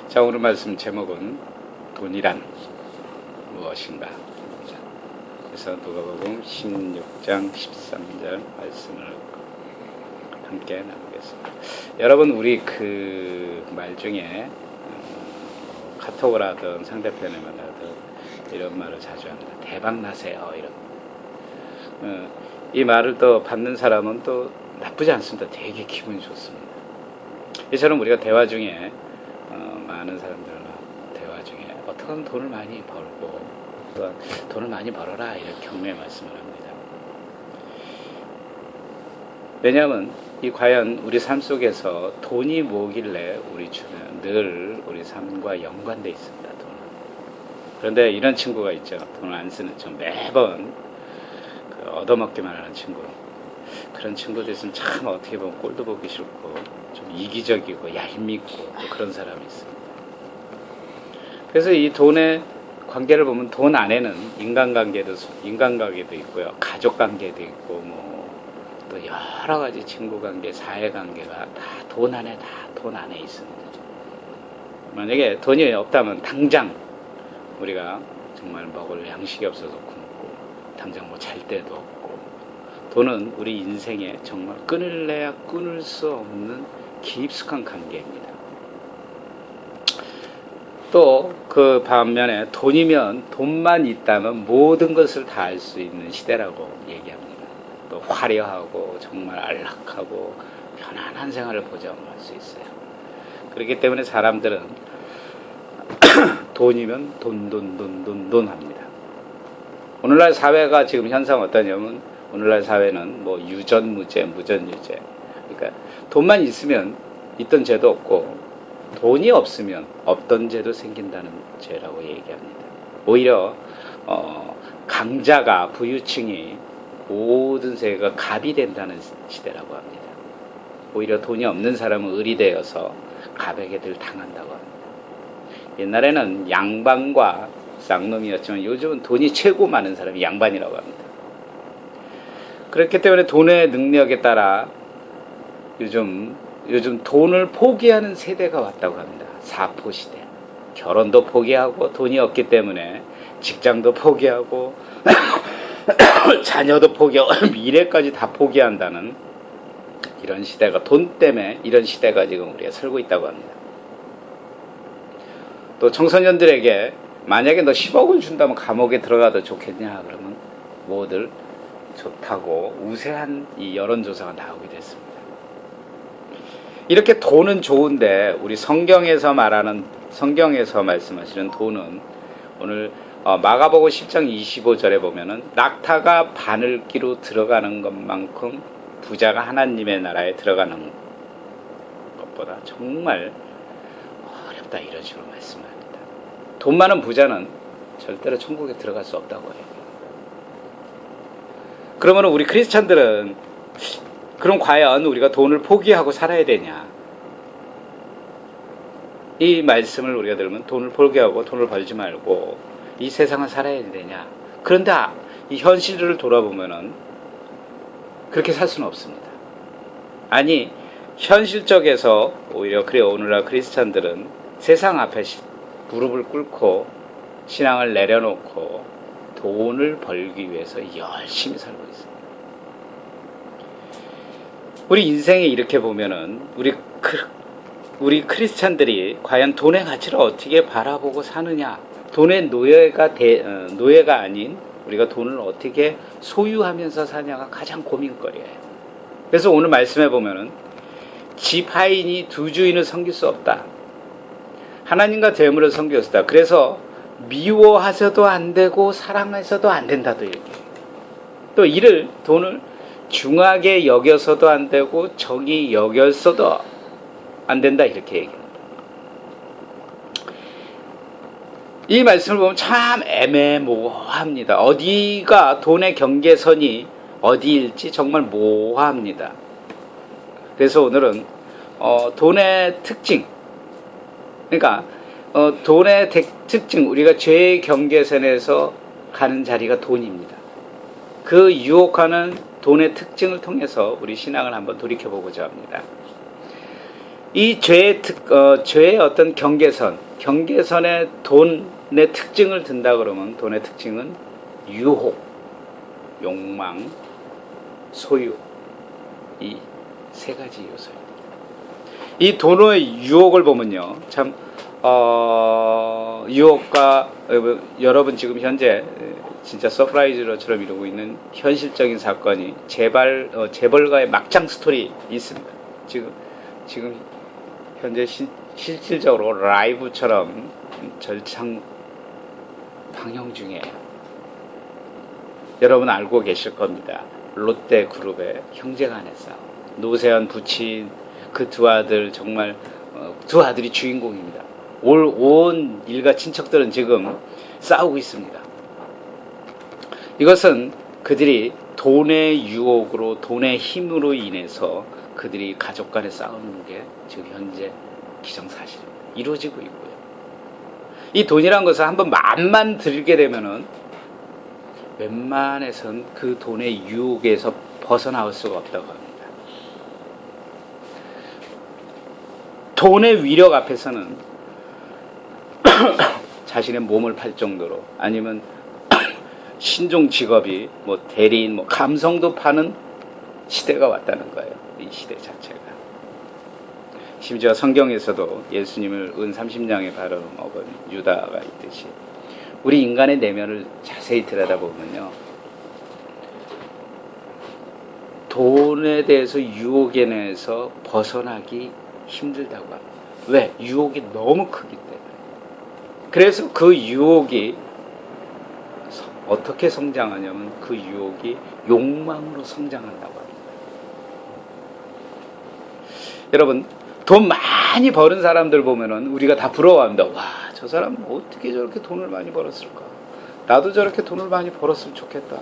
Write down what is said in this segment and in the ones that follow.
자, 오늘 말씀 제목은 돈이란 무엇인가. 그래서 누가복음 16장 13절 말씀을 함께 나누겠습니다. 여러분, 우리 그 말 중에 카톡을 하든 상대편에 만나든 이런 말을 자주 합니다. 대박 나세요, 이런. 이 말을 또 받는 사람은 또 나쁘지 않습니다. 되게 기분이 좋습니다. 이처럼 우리가 대화 중에 많은 사람들과 대화 중에 어떻게 하면 돈을 많이 벌고 또한 돈을 많이 벌어라, 이렇게 격려의 말씀을 합니다. 왜냐하면 이 과연 우리 삶 속에서 돈이 뭐길래 우리 주변 늘 우리 삶과 연관되어 있습니다. 돈은. 그런데 이런 친구가 있죠. 돈을 안 쓰는 좀 매번 얻어먹기만 하는 친구. 그런 친구들 있으면 참 어떻게 보면 꼴도 보기 싫고 좀 이기적이고 얄밉고 또 그런 사람이 있습니다. 그래서 이 돈의 관계를 보면 돈 안에는 인간관계도 있고요, 가족관계도 있고 또 여러 가지 친구관계, 사회관계가 다 돈 안에 있습니다. 만약에 돈이 없다면 당장 우리가 정말 먹을 양식이 없어서 굶고 당장 뭐 잘 데도 없고, 돈은 우리 인생에 정말 끊을래야 끊을 수 없는 깊숙한 관계입니다. 또 그 반면에 돈만 있다면 모든 것을 다 할 수 있는 시대라고 얘기합니다. 또 화려하고 정말 안락하고 편안한 생활을 보장할 수 있어요. 그렇기 때문에 사람들은 돈이면 돈 합니다. 오늘날 사회가 지금 현상 어떠냐면, 오늘날 사회는 뭐 유전무죄, 무전유죄. 그러니까 돈만 있으면 있던 죄도 없고 돈이 없으면 없던 죄도 생긴다는 죄라고 얘기합니다. 오히려 강자가, 부유층이 모든 세계가 갑이 된다는 시대라고 합니다. 오히려 돈이 없는 사람은 을이 되어서 갑에게 늘 당한다고 합니다. 옛날에는 양반과 쌍놈이었지만 요즘은 돈이 최고 많은 사람이 양반이라고 합니다. 그렇기 때문에 돈의 능력에 따라 요즘 돈을 포기하는 세대가 왔다고 합니다. 사포 시대. 결혼도 포기하고 돈이 없기 때문에 직장도 포기하고 자녀도 포기하고 미래까지 다 포기한다는 이런 시대가, 돈 때문에 이런 시대가 지금 우리가 살고 있다고 합니다. 또 청소년들에게 만약에 너 10억을 준다면 감옥에 들어가도 좋겠냐, 그러면 뭐들 좋다고 우세한 이 여론조사가 나오게 됐습니다. 이렇게 돈은 좋은데 우리 성경에서 말씀하시는 돈은 오늘 마가복음 10장 25절에 보면은 낙타가 바늘기로 들어가는 것만큼 부자가 하나님의 나라에 들어가는 것보다 정말 어렵다, 이런 식으로 말씀합니다. 돈 많은 부자는 절대로 천국에 들어갈 수 없다고 해요. 그러면 우리 크리스찬들은 그럼 과연 우리가 돈을 포기하고 살아야 되냐? 이 말씀을 우리가 들으면 돈을 포기하고 돈을 벌지 말고 이 세상을 살아야 되냐? 그런데 이 현실을 돌아보면은 그렇게 살 수는 없습니다. 아니, 현실적에서 오히려 오늘날 크리스찬들은 세상 앞에 무릎을 꿇고 신앙을 내려놓고 돈을 벌기 위해서 열심히 살고 있습니다. 우리 인생에 이렇게 보면은 우리 크리스찬들이 과연 돈의 가치를 어떻게 바라보고 사느냐, 돈의 노예가 아닌 우리가 돈을 어떻게 소유하면서 사냐가 가장 고민거리예요. 그래서 오늘 말씀해 보면은 집 하인이 두 주인을 섬길 수 없다. 하나님과 재물을 섬겼다. 그래서 미워하셔도 안 되고 사랑해서도 안 된다도 얘기해요. 또 돈을 중하게 여겨서도 안 되고 정이 여겨서도 안 된다, 이렇게 얘기합니다. 이 말씀을 보면 참 애매모호합니다. 어디가 돈의 경계선이 어디일지 정말 모호합니다. 그래서 오늘은 돈의 특징, 그러니까 돈의 특징, 우리가 죄의 경계선에서 가는 자리가 돈입니다. 그 유혹하는 돈의 특징을 통해서 우리 신앙을 한번 돌이켜보고자 합니다. 이 죄의 어떤 경계선에 돈의 특징을 든다 그러면 돈의 특징은 유혹, 욕망, 소유, 이 세 가지 요소입니다. 이 돈의 유혹을 보면요, 참 유혹과 여러분 지금 현재 진짜 서프라이즈로처럼 이루고 있는 현실적인 사건이 재벌가의 막장 스토리 있습니다. 지금 현재 실질적으로 라이브처럼 절창 방영 중이에요. 여러분 알고 계실 겁니다. 롯데그룹의 형제간의 싸움. 노세현 부친 그 두 아들, 정말 두 아들이 주인공입니다. 온 일가 친척들은 지금 싸우고 있습니다. 이것은 그들이 돈의 유혹으로, 돈의 힘으로 인해서 그들이 가족 간에 싸우는 게 지금 현재 기정사실입니다. 이루어지고 있고요. 이 돈이란 것은 한번 마음만 들게 되면은 웬만해선 그 돈의 유혹에서 벗어나올 수가 없다고 합니다. 돈의 위력 앞에서는 자신의 몸을 팔 정도로, 아니면 신종 직업이 뭐 대리인, 뭐 감성도 파는 시대가 왔다는 거예요. 이 시대 자체가. 심지어 성경에서도 예수님을 은 30냥에 바로 먹은 유다가 있듯이 우리 인간의 내면을 자세히 들여다보면요, 돈에 대해서 유혹에 대해서 벗어나기 힘들다고 합니다. 왜? 유혹이 너무 크기 때문에. 그래서 그 유혹이 어떻게 성장하냐면 그 유혹이 욕망으로 성장한다고 합니다. 여러분, 돈 많이 버는 사람들 보면은 우리가 다 부러워합니다. 와, 저 사람 어떻게 저렇게 돈을 많이 벌었을까? 나도 저렇게 돈을 많이 벌었으면 좋겠다.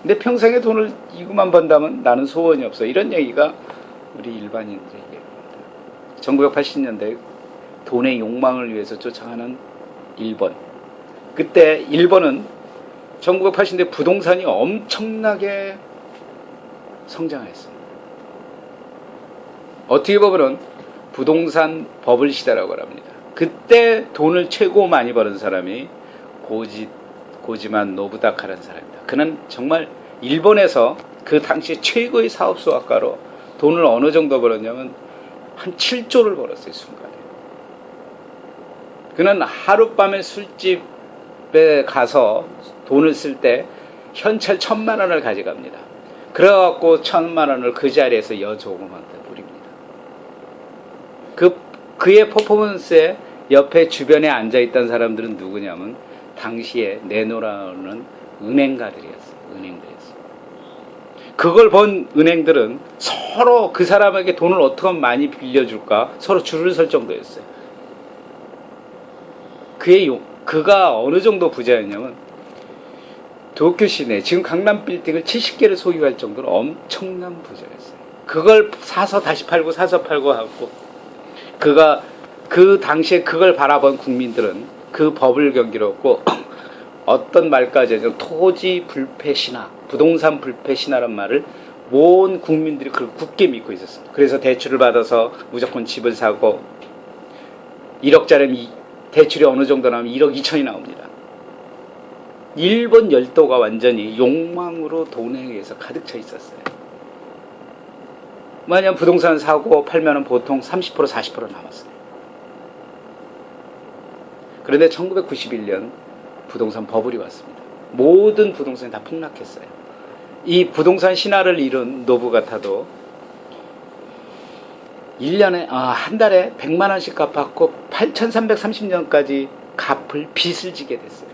근데 평생에 돈을 이거만 번다면 나는 소원이 없어. 이런 얘기가 우리 일반인들의 얘기입니다. 1980년대 돈의 욕망을 위해서 쫓아가는 일본. 그때 일본은 1980년대 부동산이 엄청나게 성장했어요. 어떻게 보면 부동산 버블 시대라고 합니다. 그때 돈을 최고 많이 버는 사람이 고지만 노부다카라는 사람입니다. 그는 정말 일본에서 그 당시 최고의 사업소학가로 돈을 어느 정도 벌었냐면 한 7조를 벌었어요, 순간에. 그는 하룻밤에 술집에 가서 돈을 쓸 때 현찰 1,000만 원을 가져갑니다. 그래갖고 1,000만 원을 그 자리에서 여조금한테 뿌립니다. 그의 퍼포먼스에 옆에 주변에 앉아있던 사람들은 누구냐면 당시에 내놓으라는 은행가들이었어요. 그걸 본 은행들은 서로 그 사람에게 돈을 어떻게 하면 많이 빌려줄까 서로 줄을 설 정도였어요. 그가 어느 정도 부자였냐면 도쿄 시내, 지금 강남 빌딩을 70개를 소유할 정도로 엄청난 부자였어요. 그걸 사서 다시 팔고 사서 팔고 하고, 그가 그 당시에 그걸 바라본 국민들은 그 버블 경기였고 어떤 말까지 하죠? 토지 불패 신화, 부동산 불패 신화란 말을 온 국민들이 그걸 굳게 믿고 있었어요. 그래서 대출을 받아서 무조건 집을 사고 1억짜리 대출이 어느 정도 나오면 1억 2천이 나옵니다. 일본 열도가 완전히 욕망으로 돈에 의해서 가득 차 있었어요. 만약 부동산 사고 팔면 보통 30% 40% 남았어요. 그런데 1991년 부동산 버블이 왔습니다. 모든 부동산이 다 폭락했어요. 이 부동산 신화를 이룬 노부가타도 1년에 한 달에 100만 원씩 갚았고 8,330년까지 갚을 빚을 지게 됐어요.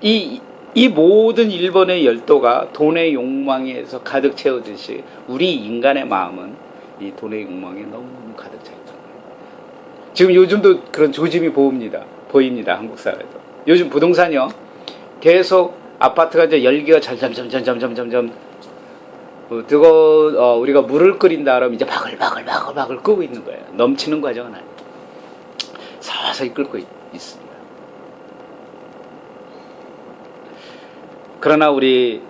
이 모든 일본의 열도가 돈의 욕망에서 가득 채우듯이 우리 인간의 마음은 이 돈의 욕망에 너무너무 가득 차 있다. 지금 요즘도 그런 조짐이 보입니다. 한국 사회도. 요즘 부동산이요, 계속 아파트가 이제 열기가 점점 우리가 물을 끓인다 그러면 이제 바글바글 끄고 있는 거예요. 넘치는 과정은 아니에요. 서서히 끓고 있습니다. 그러나 우리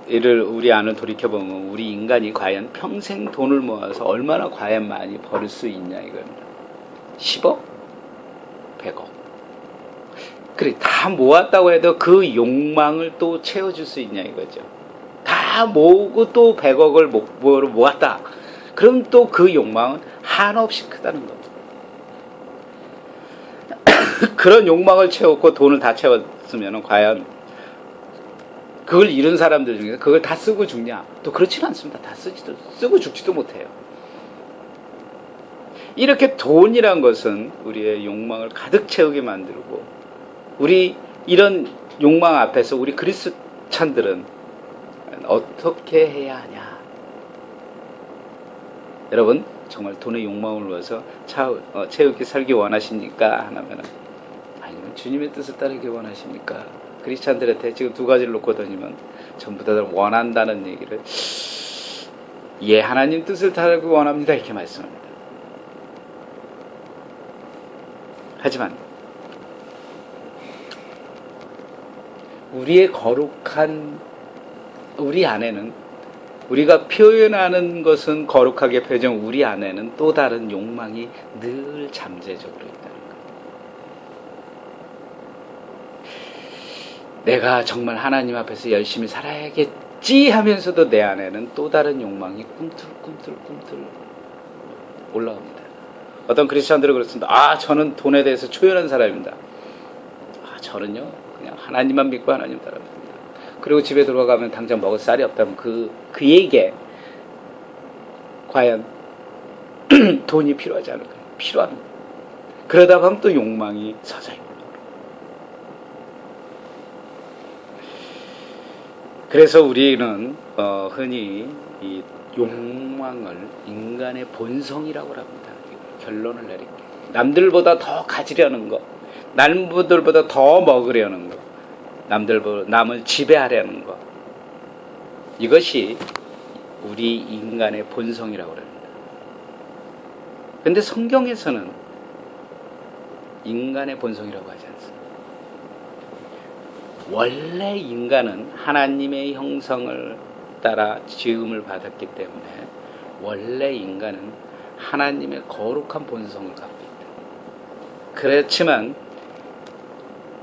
안을 돌이켜보면 우리 인간이 과연 평생 돈을 모아서 얼마나 과연 많이 벌 수 있냐 이겁니다. 10억? 100억. 그래, 다 모았다고 해도 그 욕망을 또 채워줄 수 있냐 이거죠. 다 모으고 또 100억을 모았다. 그럼 또 그 욕망은 한없이 크다는 겁니다. 그런 욕망을 채웠고 돈을 다 채웠으면 과연 그걸 잃은 사람들 중에서 그걸 다 쓰고 죽냐? 또 그렇지는 않습니다. 다 쓰고 죽지도 못해요. 이렇게 돈이란 것은 우리의 욕망을 가득 채우게 만들고, 우리 이런 욕망 앞에서 우리 그리스찬들은 어떻게 해야 하냐? 여러분, 정말 돈의 욕망을 위해서 채우게 살기 원하십니까? 하면은 아니면 주님의 뜻을 따르기 원하십니까? 크리스찬들한테 지금 두 가지를 놓고 다니면 전부 다 원한다는 얘기를, 예, 하나님 뜻을 따르기 원합니다, 이렇게 말씀합니다. 하지만 우리의 거룩한 우리 안에는, 우리가 표현하는 것은 거룩하게 표정, 우리 안에는 또 다른 욕망이 늘 잠재적으로 있다는 거예요. 내가 정말 하나님 앞에서 열심히 살아야겠지 하면서도 내 안에는 또 다른 욕망이 꿈틀꿈틀 올라옵니다. 어떤 크리스천들은 그렇습니다. 저는 돈에 대해서 초연한 사람입니다. 저는요, 그냥 하나님만 믿고 하나님 따라갑니다. 그리고 집에 들어가면 당장 먹을 쌀이 없다면 그에게 과연 돈이 필요하지 않을까요? 필요합니다. 그러다 보면 또 욕망이 서서히 올라오고. 그래서 우리는 흔히 이 욕망을 인간의 본성이라고 합니다. 결론을 내릴게요. 남들보다 더 가지려는 것, 남들보다 더 먹으려는 것, 남을 지배하려는 것, 이것이 우리 인간의 본성이라고 합니다. 그런데 성경에서는 인간의 본성이라고 하지 않습니다. 원래 인간은 하나님의 형성을 따라 지음을 받았기 때문에 원래 인간은 하나님의 거룩한 본성을 갖고 있다. 그렇지만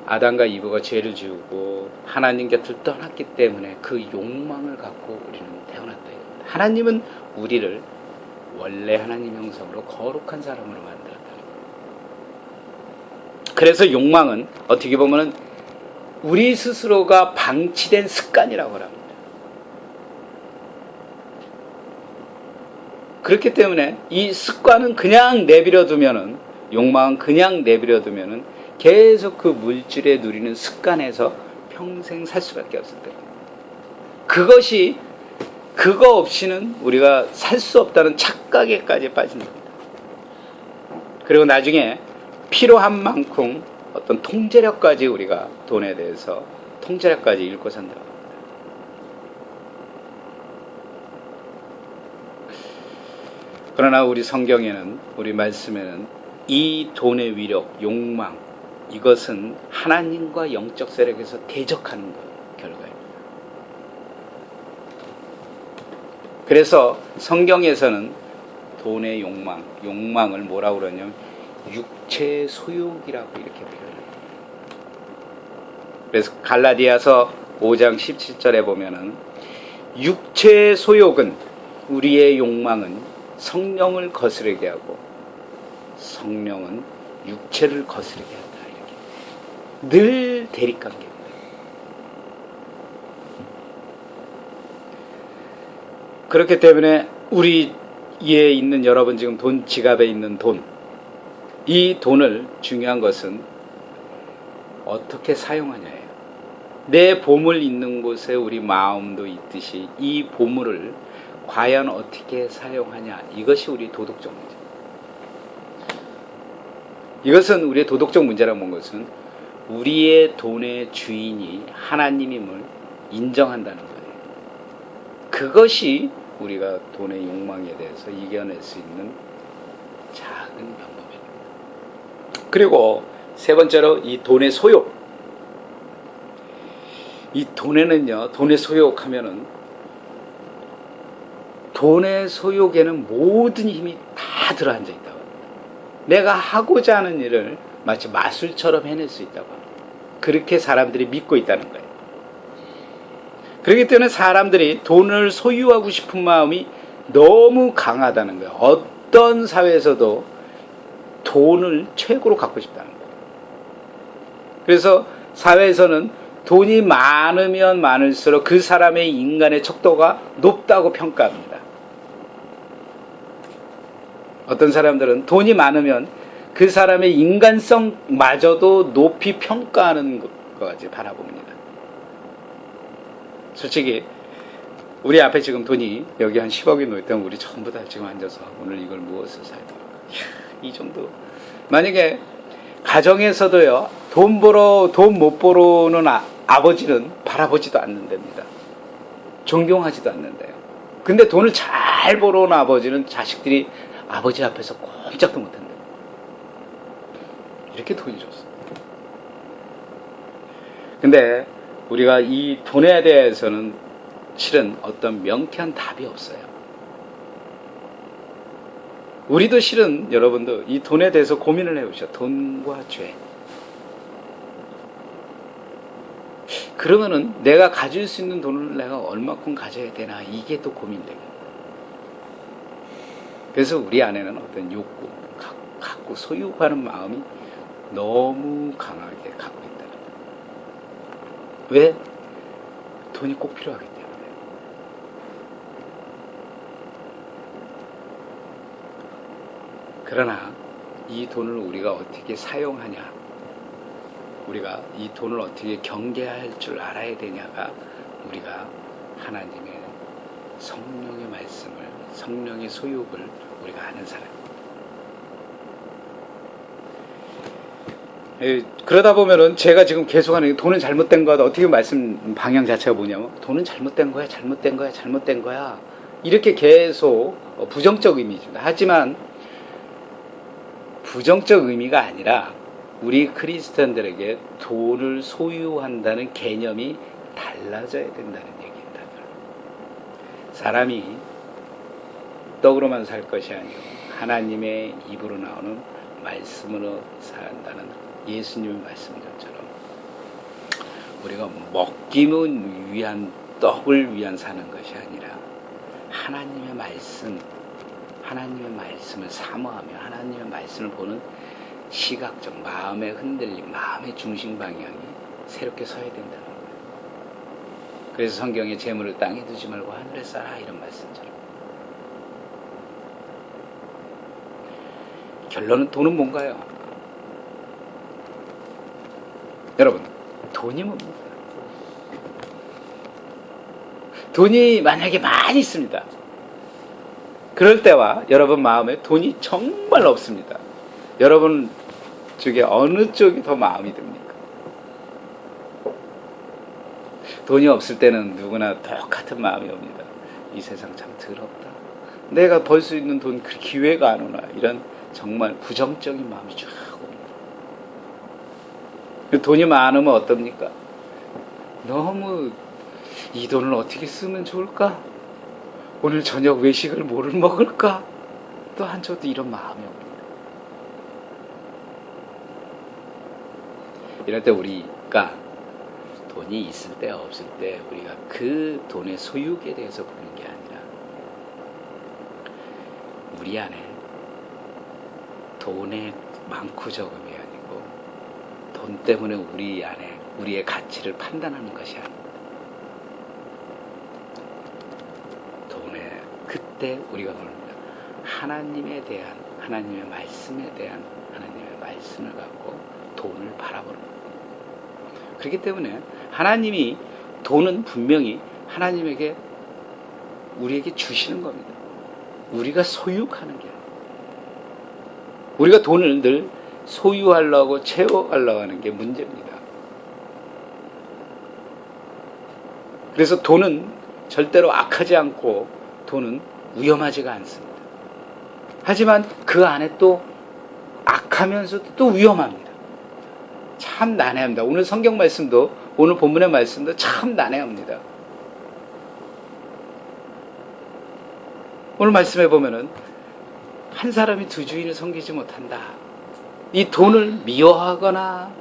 아담과 이브가 죄를 지우고 하나님 곁을 떠났기 때문에 그 욕망을 갖고 우리는 태어났다. 하나님은 우리를 원래 하나님 형성으로 거룩한 사람으로 만들었다. 그래서 욕망은 어떻게 보면 우리 스스로가 방치된 습관이라고 합니다. 그렇기 때문에 이 습관은 그냥 내버려 두면은, 욕망은 그냥 내버려 두면은 계속 그 물질에 누리는 습관에서 평생 살 수밖에 없을 거예요. 그거 없이는 우리가 살 수 없다는 착각에까지 빠진답니다. 그리고 나중에 필요한 만큼 어떤 통제력까지, 우리가 돈에 대해서 통제력까지 잃고 산다고 합니다. 그러나 우리 성경에는, 우리 말씀에는 이 돈의 위력, 욕망, 이것은 하나님과 영적 세력에서 대적하는 결과입니다. 그래서 성경에서는 돈의 욕망을 뭐라고 그러냐면 육체의 소욕이라고 이렇게 표현합니다. 그래서 갈라디아서 5장 17절에 보면은 육체의 소욕은, 우리의 욕망은 성령을 거스르게 하고 성령은 육체를 거스르게 한다. 이렇게 늘 대립관계입니다. 그렇기 때문에 우리에 있는 여러분, 지금 지갑에 있는 돈, 이 돈을, 중요한 것은 어떻게 사용하냐예요. 내 보물 있는 곳에 우리 마음도 있듯이 이 보물을 과연 어떻게 사용하냐, 이것이 우리 도덕적 문제. 이것은 우리의 도덕적 문제라고 하는 것은 우리의 돈의 주인이 하나님임을 인정한다는 거예요. 그것이 우리가 돈의 욕망에 대해서 이겨낼 수 있는 작은 방법입니다. 그리고 세 번째로 이 돈의 소욕. 이 돈에는요, 돈의 소욕하면은, 돈의 소욕에는 모든 힘이 다 들어앉아 있다고 합니다. 내가 하고자 하는 일을 마치 마술처럼 해낼 수 있다고 합니다. 그렇게 사람들이 믿고 있다는 거예요. 그렇기 때문에 사람들이 돈을 소유하고 싶은 마음이 너무 강하다는 거예요. 어떤 사회에서도 돈을 최고로 갖고 싶다는 거예요. 그래서 사회에서는 돈이 많으면 많을수록 그 사람의 인간의 척도가 높다고 평가합니다. 어떤 사람들은 돈이 많으면 그 사람의 인간성마저도 높이 평가하는 것까지 바라봅니다. 솔직히 우리 앞에 지금 돈이 여기 한 10억이 놓였다면 우리 전부 다 지금 앉아서 오늘 이걸 무엇을 사야 될까? 이 정도. 만약에 가정에서도요, 돈 못 벌어오는 아버지는 바라보지도 않는답니다. 존경하지도 않는데요. 근데 돈을 잘 벌어온 아버지는 자식들이 아버지 앞에서 꼼짝도 못한대요. 이렇게 돈이 좋습니다. 근데 우리가 이 돈에 대해서는 실은 어떤 명쾌한 답이 없어요. 우리도 실은 여러분도 이 돈에 대해서 고민을 해보셔. 돈과 죄. 그러면은 내가 가질 수 있는 돈을 내가 얼마큼 가져야 되나, 이게 또 고민돼요. 그래서 우리 안에는 어떤 욕구, 갖고 소유하는 마음이 너무 강하게 갖고 있다는 거예요. 왜? 돈이 꼭 필요하기 때문에. 그러나 이 돈을 우리가 어떻게 사용하냐, 우리가 이 돈을 어떻게 경계할 줄 알아야 되냐가 우리가 하나님의 성령의 말씀을, 성령의 소욕을 우리가 아는 사람입니다. 그러다 보면은 제가 지금 계속하는 돈은 잘못된 거다. 어떻게 말씀 방향 자체가 뭐냐면 돈은 잘못된 거야, 잘못된 거야, 잘못된 거야. 이렇게 계속 부정적 의미입니다. 하지만 부정적 의미가 아니라 우리 크리스천들에게 돈을 소유한다는 개념이 달라져야 된다는 얘기입니다. 사람이 떡으로만 살 것이 아니고 하나님의 입으로 나오는 말씀으로 산다는 예수님의 말씀처럼 우리가 먹기는 위한 떡을 위한 사는 것이 아니라 하나님의 말씀, 하나님의 말씀을 사모하며 하나님의 말씀을 보는 시각적 마음의 흔들림, 마음의 중심 방향이 새롭게 서야 된다는 거예요. 그래서 성경에 재물을 땅에 두지 말고 하늘에 쌓아, 이런 말씀처럼. 결론은 돈은 뭔가요? 여러분, 돈이 뭡니까? 돈이 만약에 많이 있습니다. 그럴 때와 여러분 마음에 돈이 정말 없습니다. 여러분 중에 어느 쪽이 더 마음이 듭니까? 돈이 없을 때는 누구나 똑같은 마음이 옵니다. 이 세상 참 더럽다. 내가 벌 수 있는 돈 그 기회가 안 오나. 이런 정말 부정적인 마음이 쫙 옵니다. 돈이 많으면 어떻습니까? 너무 이 돈을 어떻게 쓰면 좋을까? 오늘 저녁 외식을 뭐를 먹을까? 또 한쪽도 이런 마음이 옵니다. 이럴 때 우리가 돈이 있을 때 없을 때 우리가 그 돈의 소유에 대해서 보는 게 아니라 우리 안에 돈의 많고 적음이 아니고 돈 때문에 우리 안에 우리의 가치를 판단하는 것이 아닙니다. 돈에 그때 우리가 봅니다. 하나님에 대한, 하나님의 말씀에 대한 하나님의 말씀을 갖고 돈을 바라보는 겁니다. 그렇기 때문에 하나님이 돈은 분명히 하나님에게 우리에게 주시는 겁니다. 우리가 소유하는 게 아니에요. 우리가 돈을 늘 소유하려고 채워가려고 하는 게 문제입니다. 그래서 돈은 절대로 악하지 않고 돈은 위험하지가 않습니다. 하지만 그 안에 또 악하면서도 또 위험합니다. 참 난해합니다. 오늘 성경 말씀도, 오늘 본문의 말씀도 참 난해합니다. 오늘 말씀해 보면은 한 사람이 두 주인을 섬기지 못한다. 이 돈을 미워하거나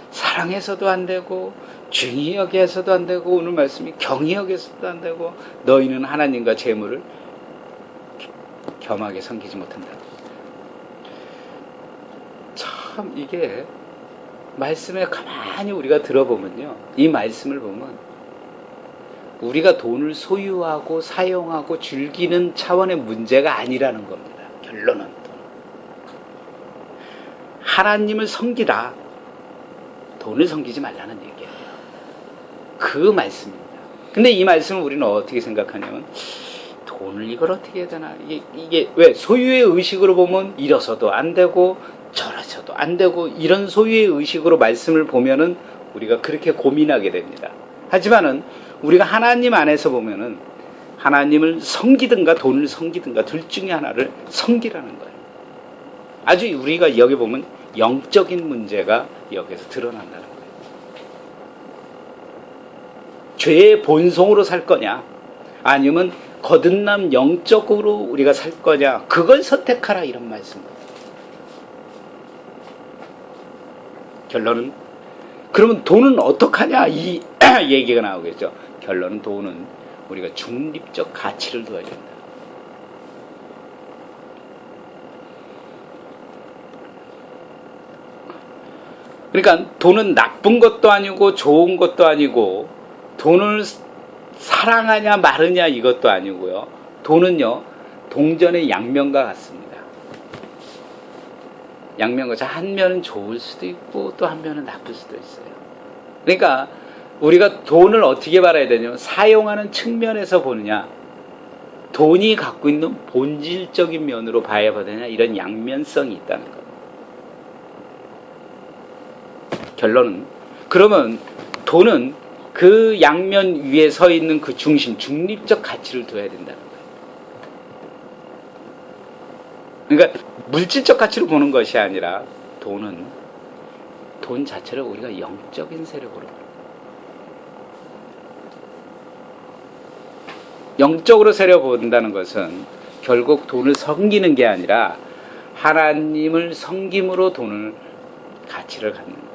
사랑해서도 안 되고 중히 여기에서도 안 되고, 오늘 말씀이 경히 여기에서도 안 되고, 너희는 하나님과 재물을 겸하게 섬기지 못한다. 참 이게 말씀에 가만히 우리가 들어보면요, 이 말씀을 보면 우리가 돈을 소유하고 사용하고 즐기는 차원의 문제가 아니라는 겁니다. 결론은 하나님을 섬기라, 돈을 섬기지 말라는 얘기예요. 그 말씀입니다. 근데 이 말씀을 우리는 어떻게 생각하냐면, 돈을 이걸 어떻게 해야 되나, 이게 왜 소유의 의식으로 보면 이래서도 안 되고 저래서도 안 되고, 이런 소유의 의식으로 말씀을 보면은 우리가 그렇게 고민하게 됩니다. 하지만은 우리가 하나님 안에서 보면은 하나님을 섬기든가 돈을 섬기든가 둘 중에 하나를 섬기라는 거예요. 아주 우리가 여기 보면 영적인 문제가 여기서 드러난다는 거예요. 죄의 본성으로 살 거냐, 아니면 거듭남 영적으로 우리가 살 거냐, 그걸 선택하라, 이런 말씀입니다. 결론은, 그러면 돈은 어떡하냐, 이 얘기가 나오겠죠. 결론은 돈은 우리가 중립적 가치를 둬야 된다. 그러니까 돈은 나쁜 것도 아니고 좋은 것도 아니고, 돈을 사랑하냐 마르냐 이것도 아니고요. 돈은요, 동전의 양면과 같습니다. 양면과, 한 면은 좋을 수도 있고 또 한 면은 나쁠 수도 있어요. 그러니까 우리가 돈을 어떻게 바라야 되냐면, 사용하는 측면에서 보느냐, 돈이 갖고 있는 본질적인 면으로 봐야 되느냐, 이런 양면성이 있다는 거예요. 결론은, 그러면 돈은 그 양면 위에 서 있는 그 중심, 중립적 가치를 둬야 된다는 거예요. 그러니까 물질적 가치로 보는 것이 아니라, 돈은, 돈 자체를 우리가 영적인 세력으로 봐요. 영적으로 세려본다는 것은 결국 돈을 섬기는 게 아니라 하나님을 섬김으로 돈을, 가치를 갖는 거예요.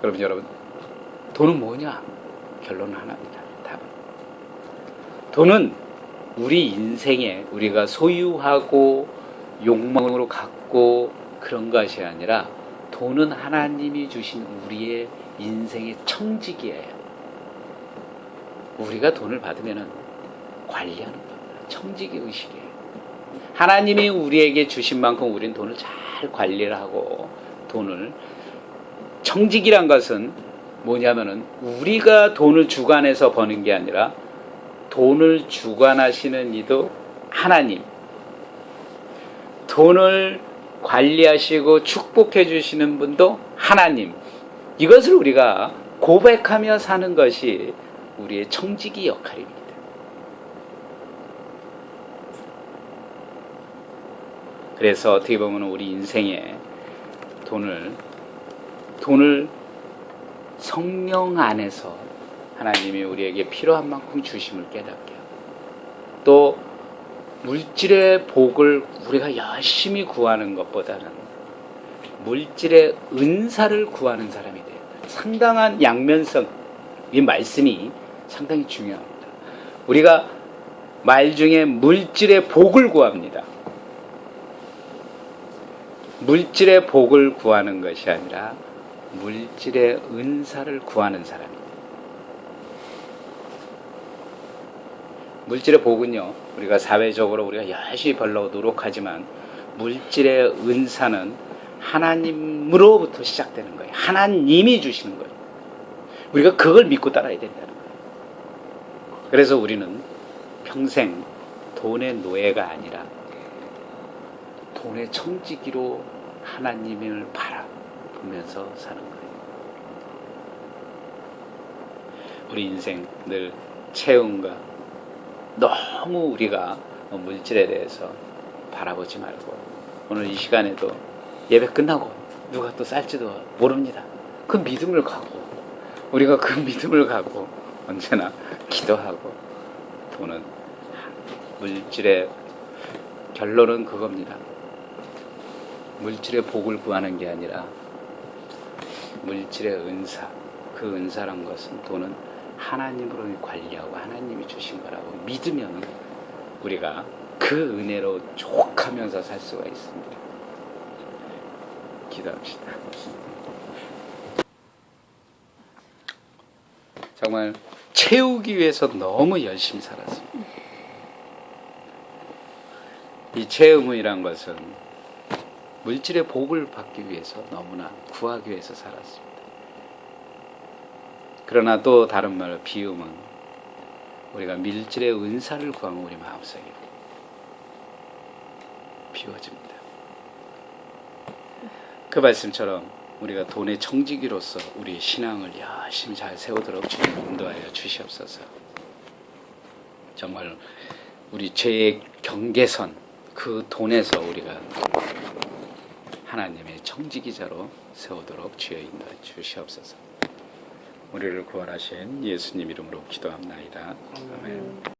그럼 여러분, 돈은 뭐냐? 결론은 하나입니다. 답은. 돈은 우리 인생에 우리가 소유하고 욕망으로 갖고 그런 것이 아니라, 돈은 하나님이 주신 우리의 인생의 청지기예요. 우리가 돈을 받으면 관리하는 겁니다. 청지기 의식이에요. 하나님이 우리에게 주신 만큼 우리는 돈을 잘 관리를 하고, 돈을, 청지기란 것은 뭐냐면은 우리가 돈을 주관해서 버는 게 아니라, 돈을 주관하시는 이도 하나님, 돈을 관리하시고 축복해 주시는 분도 하나님, 이것을 우리가 고백하며 사는 것이 우리의 청지기 역할입니다. 그래서 어떻게 보면 우리 인생에 돈을 성령 안에서 하나님이 우리에게 필요한 만큼 주심을 깨닫게요. 또 물질의 복을 우리가 열심히 구하는 것보다는 물질의 은사를 구하는 사람이 돼요. 상당한 양면성, 이 말씀이 상당히 중요합니다. 우리가 말 중에 물질의 복을 구합니다. 물질의 복을 구하는 것이 아니라 물질의 은사를 구하는 사람입니다. 물질의 복은요, 우리가 사회적으로 우리가 열심히 벌려고 노력하지만, 물질의 은사는 하나님으로부터 시작되는 거예요. 하나님이 주시는 거예요. 우리가 그걸 믿고 따라야 된다는 거예요. 그래서 우리는 평생 돈의 노예가 아니라 돈의 청지기로 하나님을 바라보면서 사는 거예요. 우리 인생 늘 채움과, 너무 우리가 물질에 대해서 바라보지 말고 오늘 이 시간에도 예배 끝나고 누가 또 쌀지도 모릅니다. 그 믿음을 갖고 우리가 그 믿음을 갖고 언제나 기도하고 돈은 물질의 결론은 그겁니다. 물질의 복을 구하는 게 아니라 물질의 은사, 그 은사란 것은 돈은 하나님으로 관리하고 하나님이 주신 거라고 믿으면 우리가 그 은혜로 족하면서 살 수가 있습니다. 기도합시다. 정말 채우기 위해서 너무 열심히 살았습니다. 이 채음이란 것은 물질의 복을 받기 위해서 너무나 구하기 위해서 살았습니다. 그러나 또 다른 말로 비음은 우리가 물질의 은사를 구하면 우리 마음속에 비워집니다. 그 말씀처럼 우리가 돈의 청지기로서 우리의 신앙을 열심히 잘 세우도록 주님 인도하여 주시옵소서. 정말 우리 죄의 경계선 그 돈에서 우리가 하나님의 청지기자로 세우도록 주여 인도해 주시옵소서. 우리를 구원하신 예수님 이름으로 기도합나이다. 아멘.